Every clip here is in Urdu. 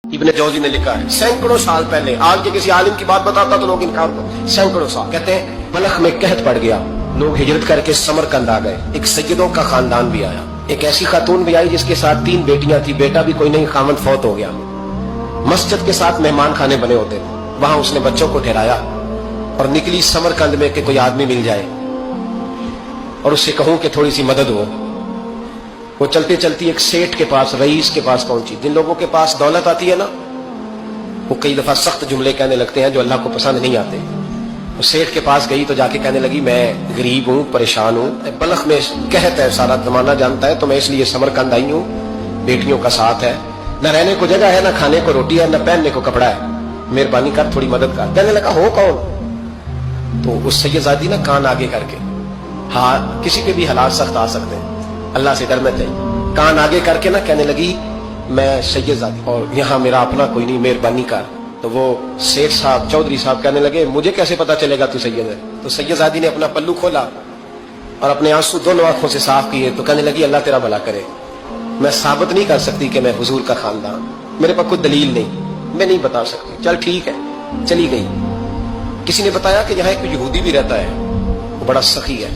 ابن جوزی نے لکھا ہے سینکڑوں سال پہلے، آج کے کسی عالم کی بات بتاتا تو لوگ انکار کرتے، سینکڑوں سال کہتے ہیں بلخ میں قحط پڑ گیا، لوگ ہجرت کر کے سمرقند آ گئے، ایک سیدوں کا خاندان بھی آیا، ایک ایسی خاتون بھی آئی جس کے ساتھ 3 بیٹیاں تھی، بیٹا بھی کوئی نہیں، خاوند فوت ہو گیا، مسجد کے ساتھ مہمان خانے بنے ہوتے تھے، وہاں اس نے بچوں کو ٹھہرایا اور نکلی سمرقند میں کہ کوئی آدمی مل جائے اور اس سے کہوں کہ تھوڑی سی مدد ہو۔ وہ چلتے چلتی ایک سیٹھ کے پاس، رئیس کے پاس پہنچی۔ جن لوگوں کے پاس دولت آتی ہے نا، وہ کئی دفعہ سخت جملے کہنے لگتے ہیں جو اللہ کو پسند نہیں آتے۔ وہ سیٹھ کے پاس گئی تو جا کے کہنے لگی میں غریب ہوں، پریشان ہوں، بلخ میں قحط ہے، سارا زمانہ جانتا ہے، تو میں اس لیے سمرقند آئی ہوں، بیٹیوں کا ساتھ ہے، نہ رہنے کو جگہ ہے، نہ کھانے کو روٹی ہے، نہ پہننے کو کپڑا ہے، مہربانی کر تھوڑی مدد کر۔ کہنے لگا ہو کون؟ تو اس سیدزادی نا کان آگے کر کے، ہاں کسی کے بھی حالات سخت آ سکتے ہیں، اللہ سے ڈرنا چاہیے، کان آگے کر کے نا کہنے لگی میں سیدزادی اور یہاں میرا اپنا کوئی نہیں، مہربانی کر۔ تو وہ سیٹھ صاحب، چودھری صاحب کہنے لگے مجھے کیسے پتا چلے گا تو سید ہے؟ تو سیدزادی نے اپنا پلو کھولا اور اپنے آنسو دونوں آنکھوں سے صاف کیے تو کہنے لگی اللہ تیرا بھلا کرے، میں ثابت نہیں کر سکتی کہ میں حضور کا خاندان، میرے پاس کوئی دلیل نہیں، میں نہیں بتا سکتی، چل ٹھیک ہے، چلی گئی۔ کسی نے بتایا کہ یہاں ایک یہودی بھی رہتا ہے، وہ بڑا سخی ہے،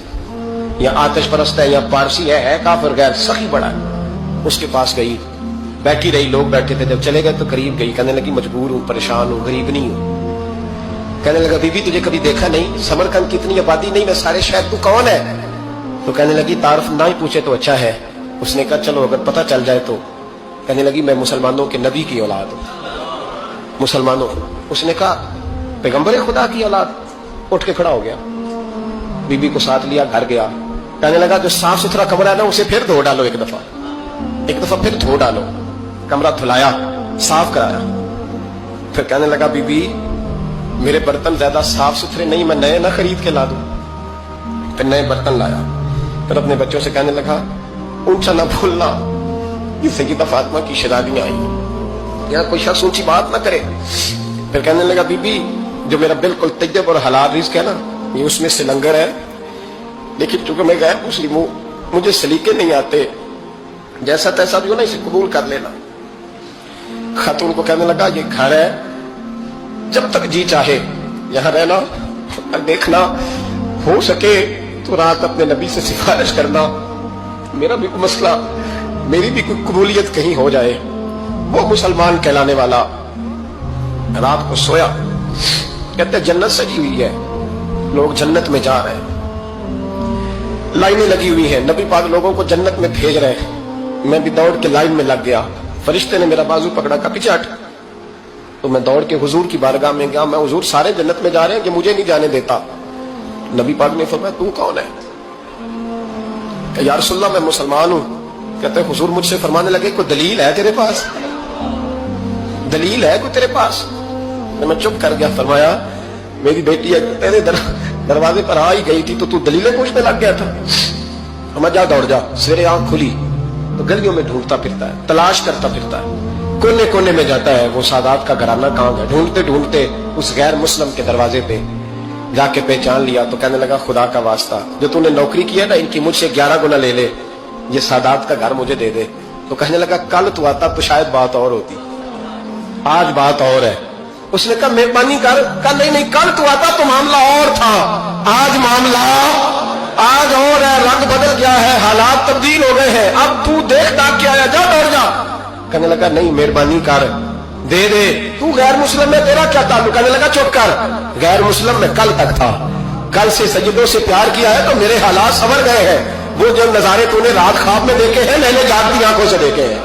یا آتش پرست ہے، یا پارسی ہے کافر غیر، سخی بڑا ہے۔ اس کے پاس گئی، بیٹھی رہی، لوگ بیٹھے تھے، جب چلے گئے تو قریب گئی، کہنے لگی مجبور ہوں، پریشان ہوں، غریب نہیں ہوں۔ کہنے لگا بی بی تجھے کبھی دیکھا نہیں، سمرقند کی اتنی آبادی نہیں، میں سارے شہر، تو کون ہے؟ تو کہنے لگی تعارف نہ ہی پوچھے تو اچھا ہے۔ اس نے کہا چلو اگر پتہ چل جائے تو۔ کہنے لگی میں مسلمانوں کے نبی کی اولاد ہوں، مسلمانوں۔ اس نے کہا پیغمبر خدا کی اولاد؟ اٹھ کے کھڑا ہو گیا، بی بی کو ساتھ لیا، گھر گیا، کہنے لگا جو صاف ستھرا کمرہ ہے نا اسے پھر دھو ڈالو، ایک دفعہ پھر دھو ڈالو۔ کمرہ دھلایا، صاف کرایا، پھر کہنے لگا بی بی میرے برتن زیادہ صاف ستھرے نہیں، میں نئے نہ خرید کے لا دوں۔ پھر نئے برتن لایا، پھر اپنے بچوں سے کہنے لگا اونچا نہ بھولنا، یہ سیدہ فاطمہ کی شہزادیاں آئی، یہاں کوئی شخص اونچی بات نہ کرے۔ پھر کہنے لگا بی بی جو میرا بالکل طیب اور حلال رزق ہے نا، یہ اس میں سے لنگر ہے، لیکن چونکہ میں غیر مسلم ہوں، مجھے سلیقے نہیں آتے، جیسا تیسا بھی ہو نا اسے قبول کر لینا۔ خاتون کو کہنے لگا یہ گھر ہے، جب تک جی چاہے یہاں رہنا، اور دیکھنا ہو سکے تو رات اپنے نبی سے سفارش کرنا، میرا بھی کوئی مسئلہ، میری بھی کوئی قبولیت کہیں ہو جائے۔ وہ مسلمان کہلانے والا رات کو سویا، کہتے جنت سجی ہوئی ہے، لوگ جنت میں جا رہے ہیں، لائنیں لگی ہوئی ہیں، نبی پاک لوگوں کو جنت میں بھیج رہے ہیں، میں بھی دوڑ کے لائن میں لگ گیا، فرشتے نے میرا بازو پکڑا، کہا پیچھے ہٹ، تو میں دوڑ کے حضور کی بارگاہ میں گیا، میں حضور سارے جنت میں جا رہے ہیں کہ مجھے نہیں جانے دیتا۔ نبی پاک نے فرمایا تو کون ہے؟ کہ یا رسول اللہ میں مسلمان ہوں۔ کہتے ہیں حضور مجھ سے فرمانے لگے کوئی دلیل ہے تیرے پاس؟ دلیل ہے کوئی تیرے پاس؟ میں چپ کر گیا، فرمایا میری بیٹی تیرے دروازے پر آ ہی گئی تھی تو دلیلیں پوچھنے لگ گیا تھا۔ ہم جا دوڑ جا، سویرے آنکھ کھلی تو گلیوں میں ڈھونڈتا پھرتا ہے، تلاش کرتا پھرتا ہے، کونے کونے میں جاتا ہے وہ سادات کا گھرانہ کہاں گیا، ڈھونڈتے ڈھونڈتے اس غیر مسلم کے دروازے پہ جا کے پہچان لیا تو کہنے لگا خدا کا واسطہ جو تو نے نوکری کی ہے نا ان کی مجھ سے 11 گنا لے لے، یہ سادات کا گھر مجھے دے دے۔ تو کہنے لگا کل تو آتا تو شاید بات اور ہوتی، آج بات اور ہے۔ اس نے کہا مہربانی کر، کہا نہیں کل تو آتا تو معاملہ اور تھا، آج معاملہ آج اور ہے، رنگ بدل گیا ہے، حالات تبدیل ہو گئے ہیں، اب تو دیکھ داکھ کے آیا، جا دوڑ جا۔ کہنے لگا نہیں مہربانی کر، دے دے، تو غیر مسلم میں تیرا کیا تعلق؟ کہنے لگا چپ کر، غیر مسلم میں کل تک تھا، کل سے سجدوں سے پیار کیا ہے تو میرے حالات سنور گئے ہیں، وہ جو نظارے تو نے رات خواب میں دیکھے ہیں میں نے جاگتی آنکھوں سے دیکھے ہیں۔